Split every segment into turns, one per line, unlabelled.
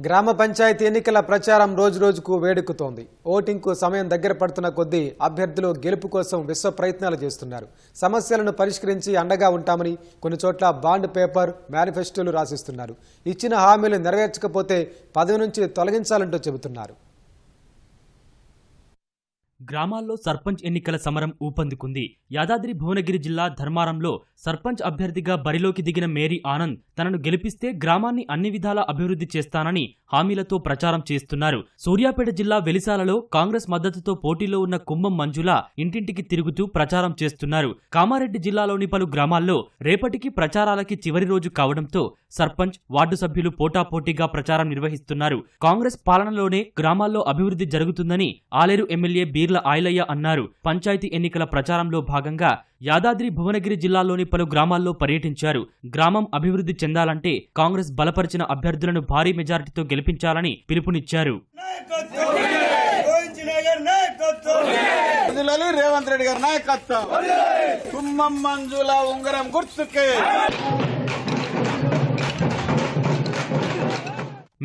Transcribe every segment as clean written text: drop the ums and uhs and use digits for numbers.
గ్రామ పంచాయతీ ఎన్నికల ప్రచారం రోజురోజుకు వేడెక్కుతోంది. ఓటింగ్కు సమయం దగ్గర పడుతున్న కొద్దీ అభ్యర్థులు గెలుపు కోసం విశ్వ ప్రయత్నాలు చేస్తున్నారు. సమస్యలను పరిష్కరించి అండగా ఉంటామని కొన్ని చోట్ల బాండ్ పేపర్, మేనిఫెస్టోలు రాసిస్తున్నారు. ఇచ్చిన హామీలు నెరవేర్చకపోతే పదవి నుంచి తొలగించాలంటూ చెబుతున్నారు.
గ్రామాల్లో సర్పంచ్ ఎన్నికల సమరం ఊపందుకుంది. యాదాద్రి భువనగిరి జిల్లా ధర్మారంలో సర్పంచ్ అభ్యర్థిగా బరిలోకి దిగిన మేరీ ఆనంద్ తనను గెలిపిస్తే గ్రామాన్ని అన్ని విధాలా అభివృద్ధి చేస్తానని హామీలతో ప్రచారం చేస్తున్నారు. సూర్యాపేట జిల్లా వెలిసాలలో కాంగ్రెస్ మద్దతుతో పోటీలో ఉన్న కుంభం మంజుల ఇంటింటికి తిరుగుతూ ప్రచారం చేస్తున్నారు. కామారెడ్డి జిల్లాలోని పలు గ్రామాల్లో రేపటికి ప్రచారాలకి చివరి రోజు కావడంతో సర్పంచ్, వార్డు సభ్యులు పోటాపోటీగా ప్రచారం నిర్వహిస్తున్నారు. కాంగ్రెస్ పాలనలోనే గ్రామాల్లో అభివృద్ధి జరుగుతుందని ఆలేరు ఎమ్మెల్యే బీర్ల ఆయలయ్య అన్నారు. పంచాయతీ ఎన్నికల ప్రచారంలో భాగంగా యాదాద్రి భువనగిరి జిల్లాలోని పలు గ్రామాల్లో పర్యటించారు. గ్రామం అభివృద్ధి చెందాలంటే కాంగ్రెస్ బలపరిచిన అభ్యర్థులను భారీ మెజారిటీతో గెలిపించాలని పిలుపునిచ్చారు.
రేవంత్ రెడ్డి గారి నాయకత్వం, కుంభం మంజుల ఉంగరం గుర్తుకే.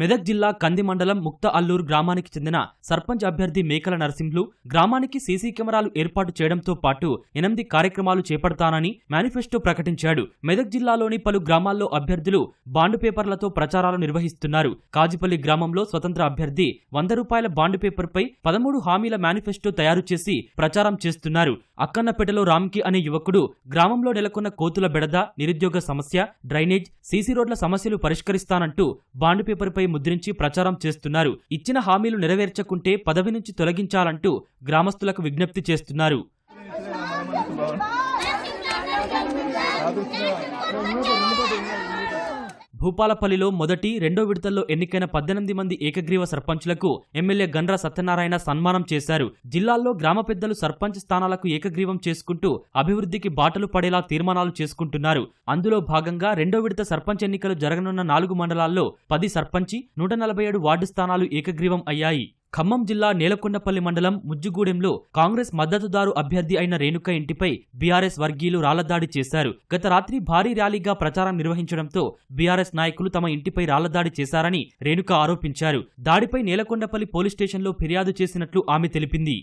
మెదక్ జిల్లా కంది మండలం ముక్త అల్లూరు గ్రామానికి చెందిన సర్పంచ్ అభ్యర్థి మేకల నరసింహులు గ్రామానికి సీసీ కెమెరాలు ఏర్పాటు చేయడంతో పాటు 8 కార్యక్రమాలు చేపడతానని మేనిఫెస్టో ప్రకటించాడు. మెదక్ జిల్లాలోని పలు గ్రామాల్లో అభ్యర్థులు బాండ్ పేపర్లతో ప్రచారాలు నిర్వహిస్తున్నారు. కాజిపల్లి గ్రామంలో స్వతంత్ర అభ్యర్థి 100 రూపాయల బాండ్ పేపర్పై 13 హామీల మేనిఫెస్టో తయారు చేసి ప్రచారం చేస్తున్నారు. అక్కన్నపేటలో రామ్కి అనే యువకుడు గ్రామంలో నెలకొన్న కోతుల బెడద, నిరుద్యోగ సమస్య, డ్రైనేజ్, సీసీ రోడ్ల సమస్యలు పరిష్కరిస్తానంటూ బాండ్ పేపర్పై ముద్రించి ప్రచారం చేస్తున్నారు. ఇచ్చిన హామీలు నెరవేర్చకుంటే పదవి నుంచి తొలగించాలంటూ గ్రామస్తులకు విజ్ఞప్తి చేస్తున్నారు. భూపాలపల్లిలో మొదటి, రెండో విడతల్లో ఎన్నికైన 18 మంది ఏకగ్రీవ సర్పంచులకు ఎమ్మెల్యే గండ్ర సత్యనారాయణ సన్మానం చేశారు. జిల్లాల్లో గ్రామ పెద్దలు సర్పంచ్ స్థానాలకు ఏకగ్రీవం చేసుకుంటూ అభివృద్ధికి బాటలు పడేలా తీర్మానాలు చేసుకుంటున్నారు. అందులో భాగంగా రెండో విడత సర్పంచ్ ఎన్నికలు జరగనున్న 4 మండలాల్లో 10 సర్పంచి, 147 వార్డు స్థానాలు ఏకగ్రీవం అయ్యాయి. ఖమ్మం జిల్లా నేలకొండపల్లి మండలం ముజ్జుగూడెంలో కాంగ్రెస్ మద్దతుదారు అభ్యర్థి అయిన రేణుక ఇంటిపై బీఆర్ఎస్ వర్గీయులు రాళ్లదాడి చేశారు. గత రాత్రి భారీ ర్యాలీగా ప్రచారం నిర్వహించడంతో బీఆర్ఎస్ నాయకులు తమ ఇంటిపై రాళ్లదాడి చేశారని రేణుక ఆరోపించారు. దాడిపై నేలకొండపల్లి పోలీస్ స్టేషన్లో ఫిర్యాదు చేసినట్లు ఆమె తెలిపింది.